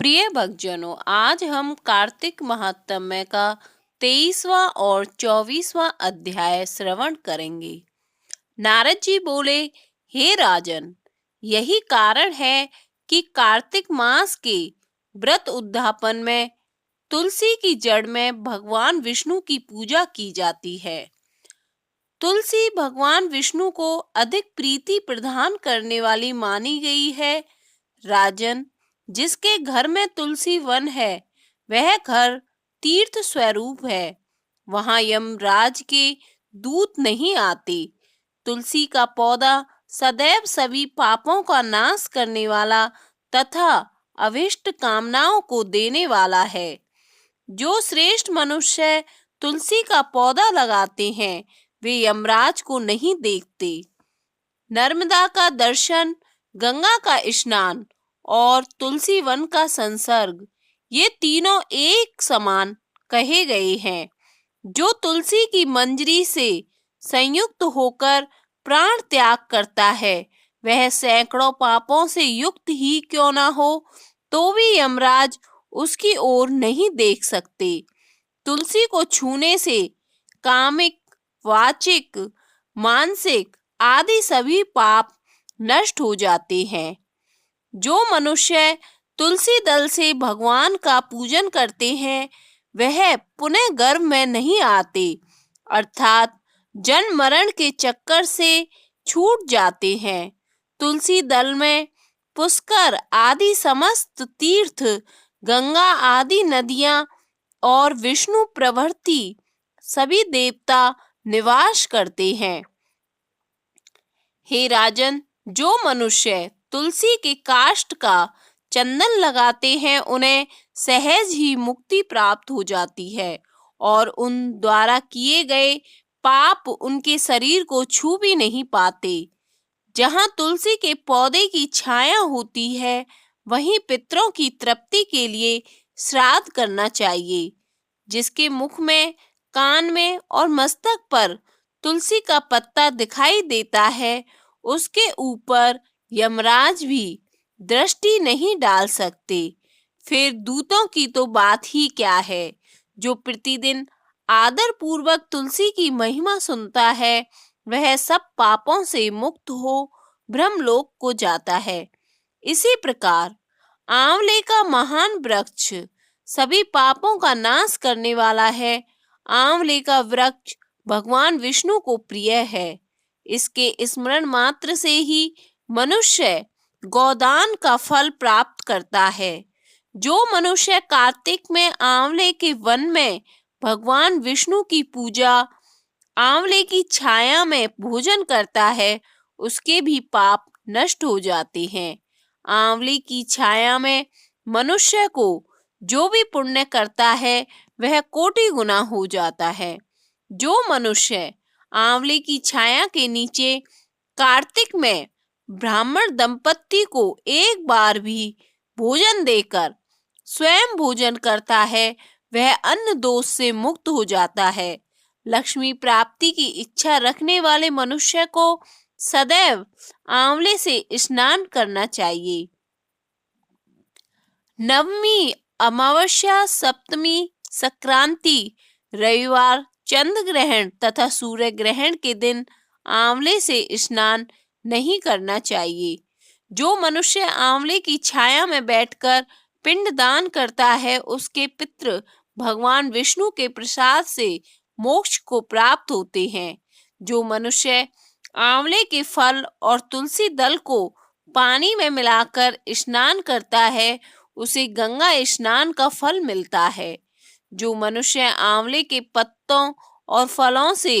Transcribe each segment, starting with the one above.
प्रिय भक्तजनों, आज हम कार्तिक महात्म्य का 23वां और 24वां अध्याय श्रवण करेंगे। नारद जी बोले, हे राजन, यही कारण है कि कार्तिक मास के व्रत उद्यापन में तुलसी की जड़ में भगवान विष्णु की पूजा की जाती है। तुलसी भगवान विष्णु को अधिक प्रीति प्रदान करने वाली मानी गई है। राजन, जिसके घर में तुलसी वन है वह घर तीर्थ स्वरूप है। वहां यमराज के दूत नहीं आते। तुलसी का पौधा सदैव सभी पापों का नाश करने वाला तथा अभिष्ट कामनाओं को देने वाला है। जो श्रेष्ठ मनुष्य तुलसी का पौधा लगाते हैं वे यमराज को नहीं देखते। नर्मदा का दर्शन, गंगा का स्नान और तुलसी वन का संसर्ग, ये तीनों एक समान कहे गए हैं। जो तुलसी की मंजरी से संयुक्त होकर प्राण त्याग करता है वह सैकड़ों पापों से युक्त ही क्यों ना हो तो भी यमराज उसकी ओर नहीं देख सकते। तुलसी को छूने से कामिक, वाचिक, मानसिक आदि सभी पाप नष्ट हो जाते हैं। जो मनुष्य तुलसी दल से भगवान का पूजन करते हैं वह पुनः गर्भ में नहीं आते, अर्थात जन्म मरण के चक्कर से छूट जाते हैं। तुलसी दल में पुष्कर आदि समस्त तीर्थ, गंगा आदि नदियां और विष्णु प्रभृति सभी देवता निवास करते हैं। हे राजन, जो मनुष्य तुलसी के काष्ठ का चंदन लगाते हैं उन्हें सहज ही मुक्ति प्राप्त हो जाती है और उन द्वारा किए गए पाप उनके शरीर को छू भी नहीं पाते। जहाँ तुलसी के पौधे की छाया होती है वहीं पितरों की तृप्ति के लिए श्राद्ध करना चाहिए। जिसके मुख में, कान में और मस्तक पर तुलसी का पत्ता दिखाई देता है उसके ऊपर यमराज भी दृष्टि नहीं डाल सकते। फिर दूतों की तो बात ही क्या है। जो प्रतिदिन आदर पूर्वक तुलसी की महिमा सुनता है वह सब पापों से मुक्त हो ब्रह्मलोक को जाता है। इसी प्रकार आंवले का महान वृक्ष सभी पापों का नाश करने वाला है। आंवले का वृक्ष भगवान विष्णु को प्रिय है। इसके स्मरण मात्र से ही मनुष्य गोदान का फल प्राप्त करता है। जो मनुष्य कार्तिक में आंवले के वन में भगवान विष्णु की पूजा, आंवले की छाया में भोजन करता है उसके भी पाप नष्ट हो जाते हैं। आंवले की छाया में मनुष्य को जो भी पुण्य करता है वह कोटि गुना हो जाता है। जो मनुष्य आंवले की छाया के नीचे कार्तिक में ब्राह्मण दंपत्ति को एक बार भी भोजन देकर स्वयं भोजन करता है वह अन्न दोष से मुक्त हो जाता है। लक्ष्मी प्राप्ति की इच्छा रखने वाले मनुष्य को सदैव आंवले से स्नान करना चाहिए। नवमी, अमावस्या, सप्तमी, संक्रांति, रविवार, चंद्र ग्रहण तथा सूर्य ग्रहण के दिन आंवले से स्नान नहीं करना चाहिए। जो मनुष्य आंवले की छाया में बैठकर पिंड दान करता है उसके पितृ भगवान विष्णु के प्रसाद से मोक्ष को प्राप्त होते हैं। जो मनुष्य आंवले के फल और तुलसी दल को पानी में मिलाकर स्नान करता है उसे गंगा स्नान का फल मिलता है। जो मनुष्य आंवले के पत्तों और फलों से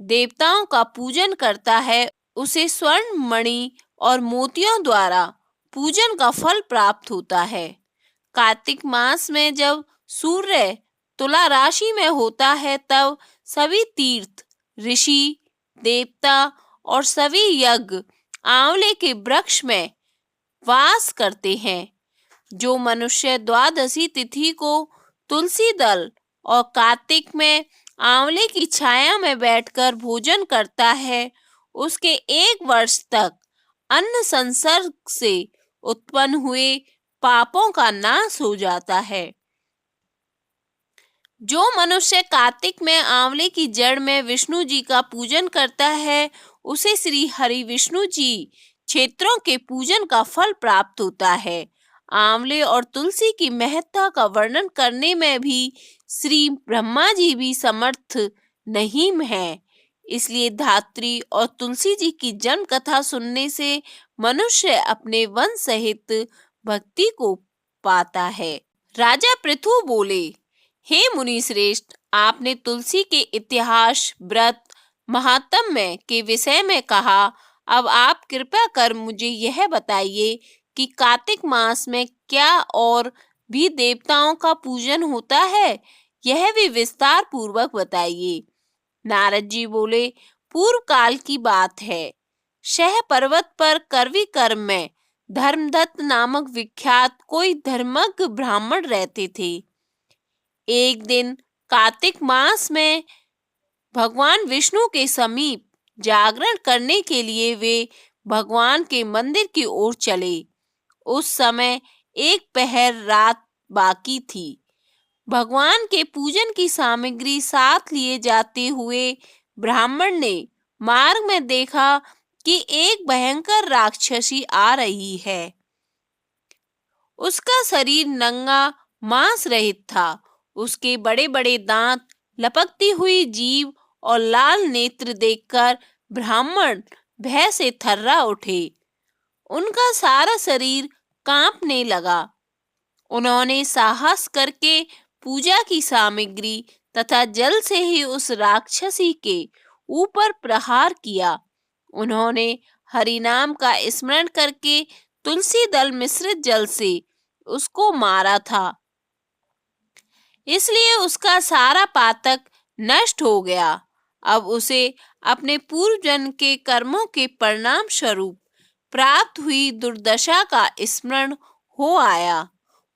देवताओं का पूजन करता है उसे स्वर्ण, मणि और मोतियों द्वारा पूजन का फल प्राप्त होता है। कार्तिक मास में जब सूर्य तुला राशि में होता है तब सभी तीर्थ, ऋषि, देवता और सभी यज्ञ आंवले के वृक्ष में वास करते हैं। जो मनुष्य द्वादशी तिथि को तुलसी दल और कार्तिक में आंवले की छाया में बैठकर भोजन करता है उसके 1 वर्ष तक अन्न संसर्ग से उत्पन्न हुए पापों का नाश हो जाता है। जो मनुष्य कार्तिक में आंवले की जड़ में विष्णु जी का पूजन करता है, उसे श्री हरि विष्णु जी क्षेत्रों के पूजन का फल प्राप्त होता है। आंवले और तुलसी की महत्ता का वर्णन करने में भी श्री ब्रह्मा जी भी समर्थ नहीं है। इसलिए धात्री और तुलसी जी की जन्म कथा सुनने से मनुष्य अपने वंश सहित भक्ति को पाता है। राजा पृथु बोले, हे मुनि श्रेष्ठ, आपने तुलसी के इतिहास, व्रत, महात्म्य के विषय में कहा। अब आप कृपया कर मुझे यह बताइए कि कार्तिक मास में क्या और भी देवताओं का पूजन होता है? यह भी विस्तार पूर्वक बताइए। नारद जी बोले, पूर्व काल की बात है। शह पर्वत पर करवी में धर्मदत्त नामक विख्यात कोई धर्मज्ञ ब्राह्मण रहते थे। एक दिन कार्तिक मास में भगवान विष्णु के समीप जागरण करने के लिए वे भगवान के मंदिर की ओर चले। उस समय एक पहर रात बाकी थी। भगवान के पूजन की सामग्री साथ लिए जाते हुए ब्राह्मण ने मार्ग में देखा कि एक भयंकर राक्षसी आ रही है। उसका शरीर नंगा, मांस रहित था। उसके बड़े बड़े दांत, लपकती हुई जीभ और लाल नेत्र देखकर ब्राह्मण भय से थर्रा उठे। उनका सारा शरीर कांपने लगा। उन्होंने साहस करके पूजा की सामग्री तथा जल से ही उस राक्षसी के ऊपर प्रहार किया। उन्होंने हरि नाम का स्मरण करके तुलसी दल मिश्रित जल से उसको मारा था। इसलिए उसका सारा पातक नष्ट हो गया। अब उसे अपने पूर्व जन्म के कर्मों के परिणाम स्वरूप प्राप्त हुई दुर्दशा का स्मरण हो आया।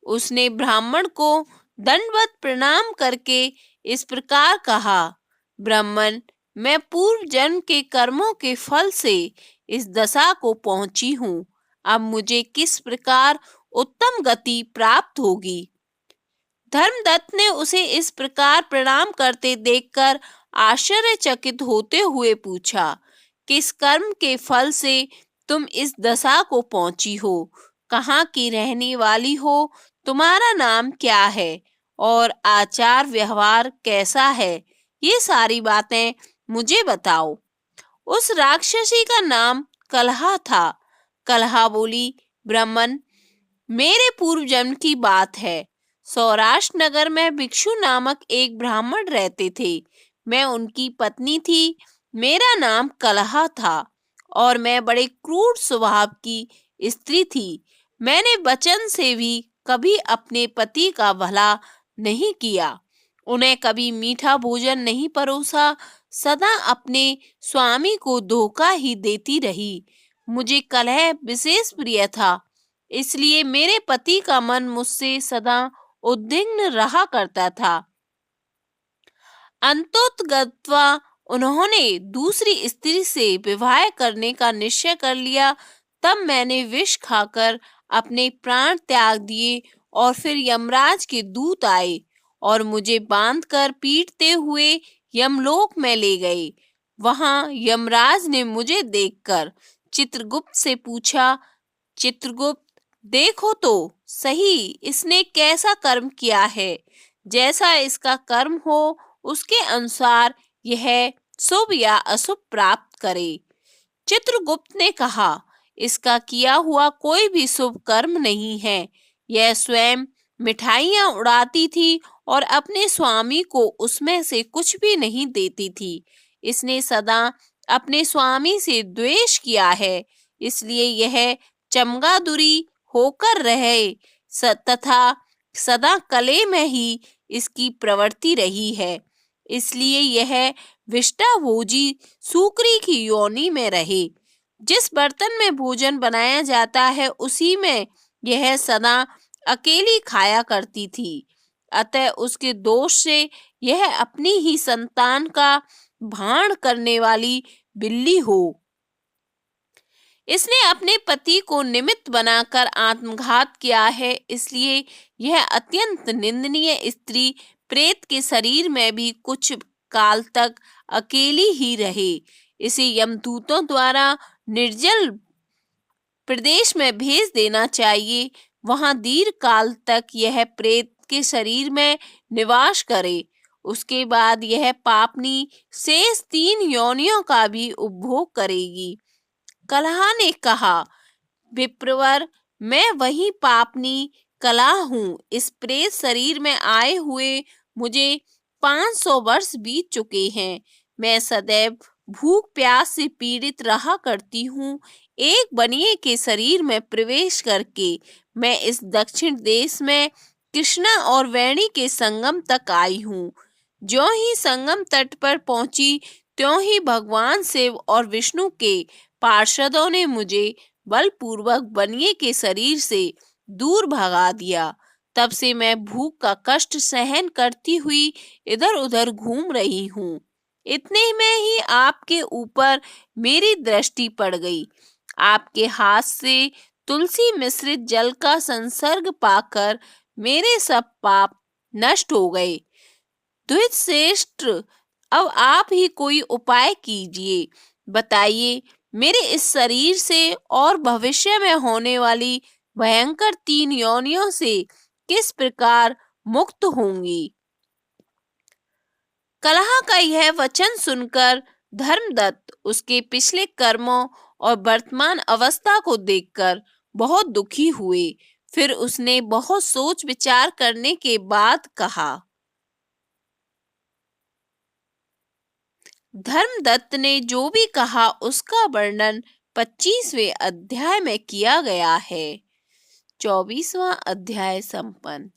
उसने ब्राह्मण को दंडवत प्रणाम करके इस प्रकार कहा, ब्राह्मण, मैं पूर्व जन्म के कर्मों के फल से इस दशा को पहुंची हूँ। अब मुझे किस प्रकार उत्तम गति प्राप्त होगी? धर्मदत्त ने उसे इस प्रकार प्रणाम करते देखकर आश्चर्यचकित होते हुए पूछा, किस कर्म के फल से तुम इस दशा को पहुंची हो? कहाँ की रहने वाली हो? तुम्हारा नाम क्या है और आचार व्यवहार कैसा है? ये सारी बातें मुझे बताओ। उस राक्षसी का नाम कलहा था। कलहा बोली, ब्राह्मण, मेरे पूर्व जन्म की बात है। सौराष्ट्र नगर में भिक्षु नामक एक ब्राह्मण रहते थे। मैं उनकी पत्नी थी। मेरा नाम कलहा था और मैं बड़े क्रूर स्वभाव की स्त्री थी। मैंने वचन से भी कभी अपने पति का भला नहीं किया। उन्हें कभी मीठा भोजन नहीं परोसा। सदा अपने स्वामी को धोखा ही देती रही। मुझे कलह विशेष प्रिय था, इसलिए मेरे पति का मन मुझसे सदा उद्विग्न रहा करता था। अंतोतगत्वा उन्होंने दूसरी स्त्री से विवाह करने का निश्चय कर लिया। तब मैंने विष खाकर अपने प्राण त्याग दिए और फिर यमराज के दूत आए और मुझे बांधकर पीटते हुए यमलोक में ले गए। वहां यमराज ने मुझे देखकर चित्रगुप्त से पूछा, चित्रगुप्त, देखो तो सही इसने कैसा कर्म किया है। जैसा इसका कर्म हो उसके अनुसार यह शुभ या अशुभ प्राप्त करे। चित्रगुप्त ने कहा, इसका किया हुआ कोई भी शुभ कर्म नहीं है। यह स्वयं मिठाइयां उड़ाती थी और अपने स्वामी को उसमें से कुछ भी नहीं देती थी। इसने सदा अपने स्वामी से द्वेष किया है, इसलिए यह चमगादुरी होकर रहे तथा सदा कले में ही इसकी प्रवृत्ति रही है। इसलिए यह विष्टाभोजी सूकरी की योनि में रहे। जिस बर्तन में भोजन बनाया जाता है उसी में यह सदा अकेली खाया करती थी। अतः उसके दोष से यह अपनी ही संतान का भाण करने वाली बिल्ली हो। इसने अपने पति को निमित्त बनाकर आत्मघात किया है, इसलिए यह अत्यंत निंदनीय स्त्री प्रेत के शरीर में भी कुछ काल तक अकेली ही रहे। इसे यमदूतों द्वारा निर्जल प्रदेश में भेज देना चाहिए, वहां दीर्घ काल तक यह प्रेत के शरीर में निवास करे। उसके बाद यह पापनी शेष 3 योनियों का भी उपभोग करेगी। कलहा ने कहा, विप्रवर, मैं वही पापनी कलह हूँ। इस प्रेत शरीर में आए हुए मुझे 500 वर्ष बीत चुके हैं। मैं सदैव भूख प्यास से पीड़ित रहा करती हूँ। एक बनिए के शरीर में प्रवेश करके मैं इस दक्षिण देश में कृष्णा और वेणी के संगम तक आई हूँ। ज्यों ही संगम तट पर पहुंची, त्यों ही भगवान शिव और विष्णु के पार्षदों ने मुझे बलपूर्वक बनिए के शरीर से दूर भगा दिया। तब से मैं भूख का कष्ट सहन करती हुई इधर उधर घूम रही हूँ। इतने में ही आपके ऊपर मेरी दृष्टि पड़ गई। आपके हाथ से तुलसी मिश्रित जल का संसर्ग पाकर मेरे सब पाप नष्ट हो गए। द्विजश्रेष्ठ, अब आप ही कोई उपाय कीजिए। बताइए, मेरे इस शरीर से और भविष्य में होने वाली भयंकर 3 योनियों से किस प्रकार मुक्त होंगी। कलह का यह वचन सुनकर धर्मदत्त उसके पिछले कर्मों और वर्तमान अवस्था को देखकर बहुत दुखी हुए। फिर उसने बहुत सोच विचार करने के बाद कहा। धर्मदत्त ने जो भी कहा उसका वर्णन 25वें अध्याय में किया गया है। 24वां अध्याय संपन्न।